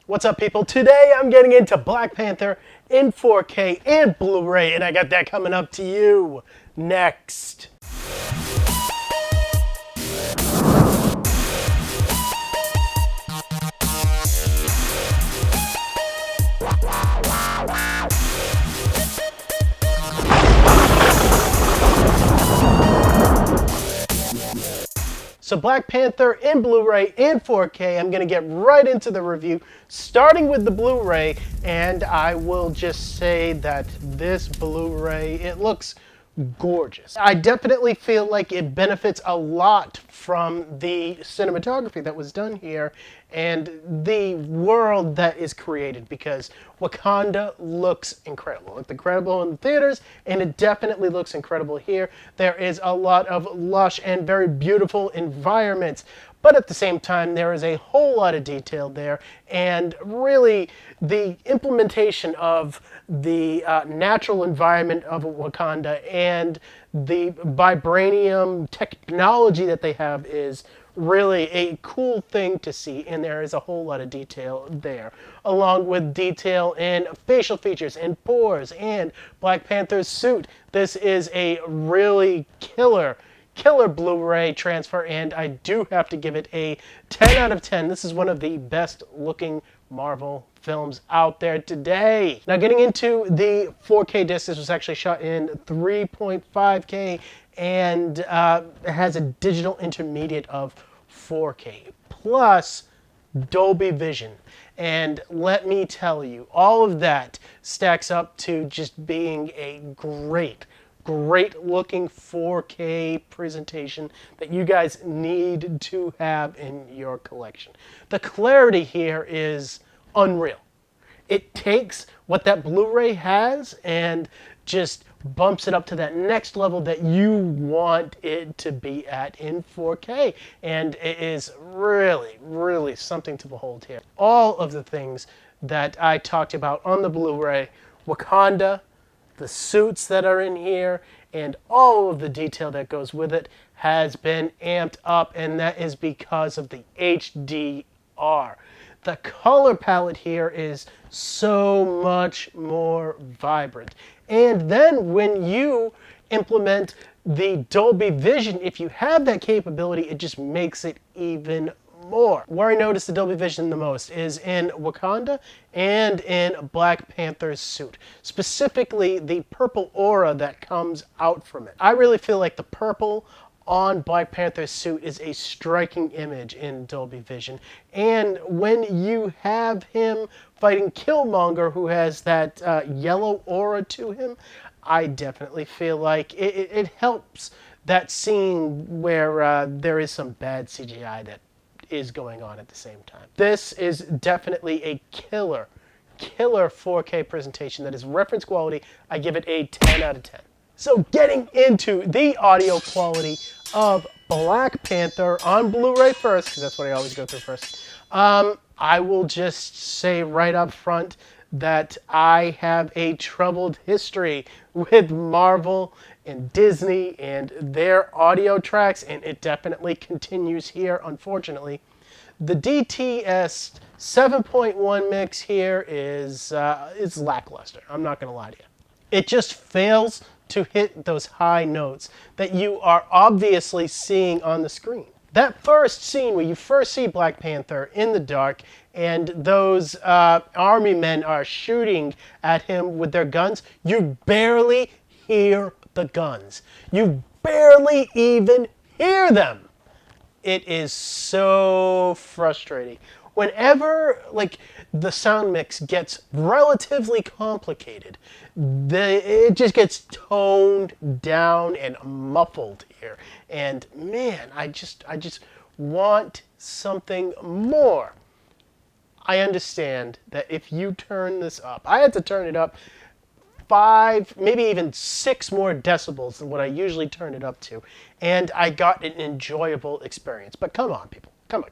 What's up, people? Today I'm getting into Black Panther in 4K and Blu-ray, and I got that coming up to you next. So Black Panther in Blu-ray and 4K, I'm going to get right into the review, starting with the Blu-ray, and I will just say that this Blu-ray, it looks gorgeous. I definitely feel like it benefits a lot from the cinematography that was done here and the world that is created, because Wakanda looks incredible. It looked incredible in the theaters, and it definitely looks incredible here. There is a lot of lush and very beautiful environments, but at the same time, there is a whole lot of detail there, and really the implementation of the natural environment of Wakanda and the vibranium technology that they have is really a cool thing to see, and there is a whole lot of detail there, along with detail in facial features and pores and Black Panther's suit. This is a really killer Blu-ray transfer, and I do have to give it a 10 out of 10. This is one of the best looking Marvel films out there today. Now, getting into the 4K disc, this was actually shot in 3.5K and it has a digital intermediate of 4K plus Dolby Vision. And let me tell you, all of that stacks up to just being a great looking 4K presentation that you guys need to have in your collection. The clarity here is unreal. It takes what that Blu-ray has and just bumps it up to that next level that you want it to be at in 4K. And it is really something to behold here. All of the things that I talked about on the Blu-ray, Wakanda, the suits that are in here, and all of the detail that goes with it has been amped up, and that is because of the HDR. The color palette here is so much more vibrant. And then when you implement the Dolby Vision, if you have that capability, it just makes it even more. Where I noticed the Dolby Vision the most is in Wakanda and in Black Panther's suit. Specifically, the purple aura that comes out from it. I really feel like the purple on Black Panther's suit is a striking image in Dolby Vision. And when you have him fighting Killmonger, who has that yellow aura to him, I definitely feel like it helps that scene where there is some bad CGI that is going on at the same time. This is definitely a killer 4K presentation that is reference quality. I give it a 10 out of 10. So getting into the audio quality of Black Panther on Blu-ray first, because that's what I always go through first. I will just say right up front that I have a troubled history with Marvel and Disney and their audio tracks, and it definitely continues here, unfortunately. The DTS 7.1 mix here is lackluster. I'm not going to lie to you. It just fails to hit those high notes that you are obviously seeing on the screen. That first scene where you first see Black Panther in the dark and those army men are shooting at him with their guns, you barely hear the guns. You barely even hear them. It is so frustrating. Whenever the sound mix gets relatively complicated, it just gets toned down and muffled here. And man, I just want something more. I understand that if you turn this up, I had to turn it up 5, maybe even 6 more decibels than what I usually turn it up to, and I got an enjoyable experience. But come on, people. Come on.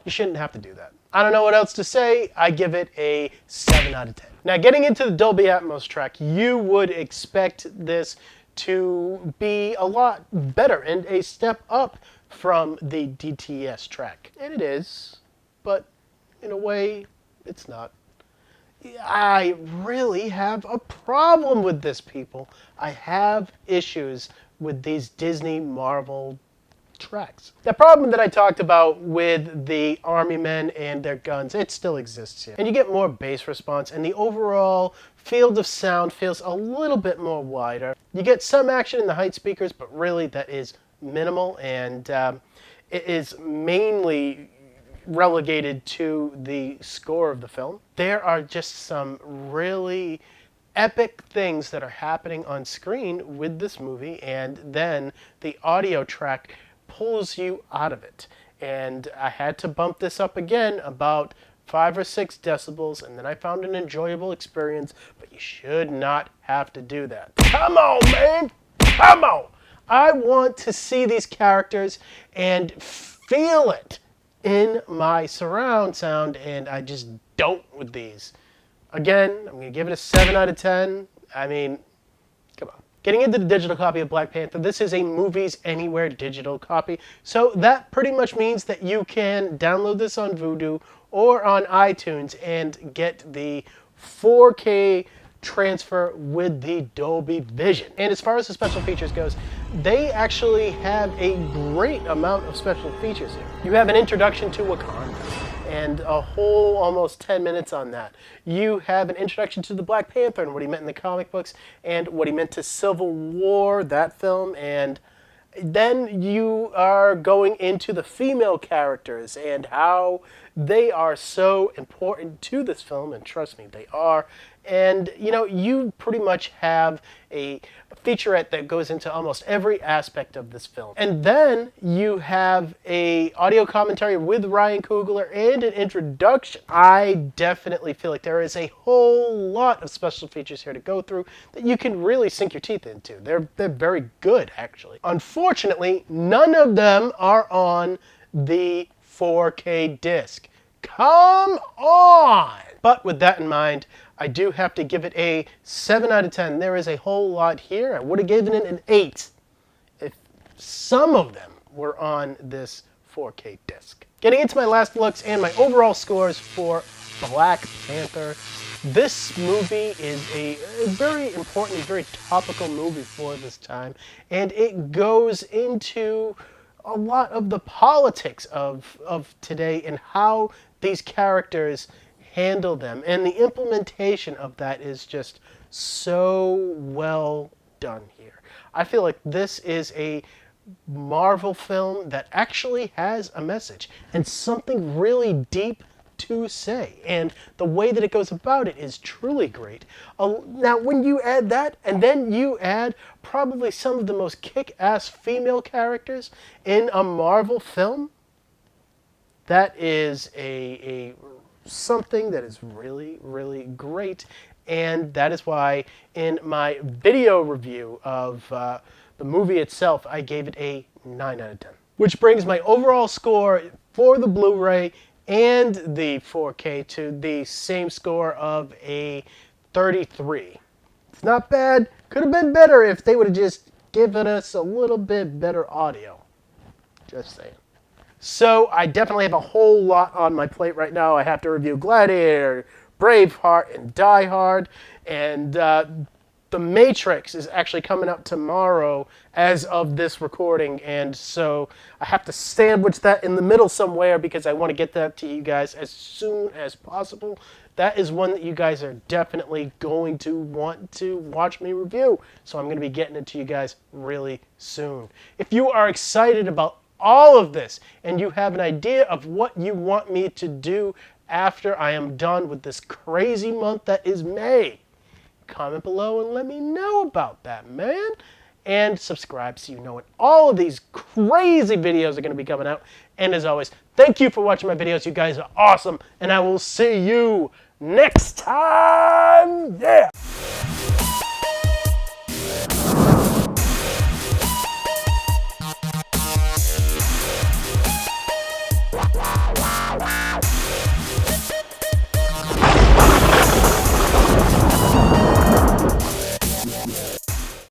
You shouldn't have to do that. I don't know what else to say. I give it a 7 out of 10. Now, getting into the Dolby Atmos track, you would expect this to be a lot better and a step up from the DTS track. And it is, but in a way, it's not. I really have a problem with this, people. I have issues with these Disney Marvel tracks. The problem that I talked about with the army men and their guns, it still exists here. And you get more bass response, and the overall field of sound feels a little bit more wider. You get some action in the height speakers, but really that is minimal, and it is mainly relegated to the score of the film. There are just some really epic things that are happening on screen with this movie, and then the audio track pulls you out of it. And I had to bump this up again about 5 or 6 decibels, and then I found an enjoyable experience, but you should not have to do that. Come on, man! Come on! I want to see these characters and feel it in my surround sound, and I just don't with these. Again, I'm going to give it a 7 out of 10. I mean, come on. Getting into the digital copy of Black Panther, this is a Movies Anywhere digital copy, so that pretty much means that you can download this on Vudu or on iTunes and get the 4K transfer with the Dolby Vision. And as far as the special features goes, they actually have a great amount of special features here. You have an introduction to Wakanda and a whole almost 10 minutes on that. You have an introduction to the Black Panther and what he meant in the comic books and what he meant to Civil War, that film, and then you are going into the female characters and how they are so important to this film, and trust me, they are. And, you know, you pretty much have a featurette that goes into almost every aspect of this film. And then you have a audio commentary with Ryan Coogler and an introduction. I definitely feel like there is a whole lot of special features here to go through that you can really sink your teeth into. They're very good, actually. Unfortunately, none of them are on the 4K disc. Come on! But with that in mind, I do have to give it a 7 out of 10. There is a whole lot here. I would have given it an 8 if some of them were on this 4K disc. Getting into my last looks and my overall scores for Black Panther. This movie is a very important, very topical movie for this time, and it goes into a lot of the politics of today and how these characters handle them, and the implementation of that is just so well done here. I feel like this is a Marvel film that actually has a message and something really deep to say, and the way that it goes about it is truly great. Now, when you add that, and then you add probably some of the most kick-ass female characters in a Marvel film, that is something that is really, really great, and that is why in my video review of the movie itself, I gave it a 9 out of 10. Which brings my overall score for the Blu-ray and the 4K to the same score of a 33. It's not bad. Could have been better if they would have just given us a little bit better audio. Just saying. So I definitely have a whole lot on my plate right now. I have to review Gladiator, Braveheart, and Die Hard, and The Matrix is actually coming out tomorrow as of this recording, and so I have to sandwich that in the middle somewhere because I want to get that to you guys as soon as possible. That is one that you guys are definitely going to want to watch me review, so I'm going to be getting it to you guys really soon. If you are excited about all of this and you have an idea of what you want me to do after I am done with this crazy month that is May, comment below and let me know about that, man. And subscribe so you know when all of these crazy videos are going to be coming out. And as always, thank you for watching my videos. You guys are awesome. And I will see you next time. Yeah!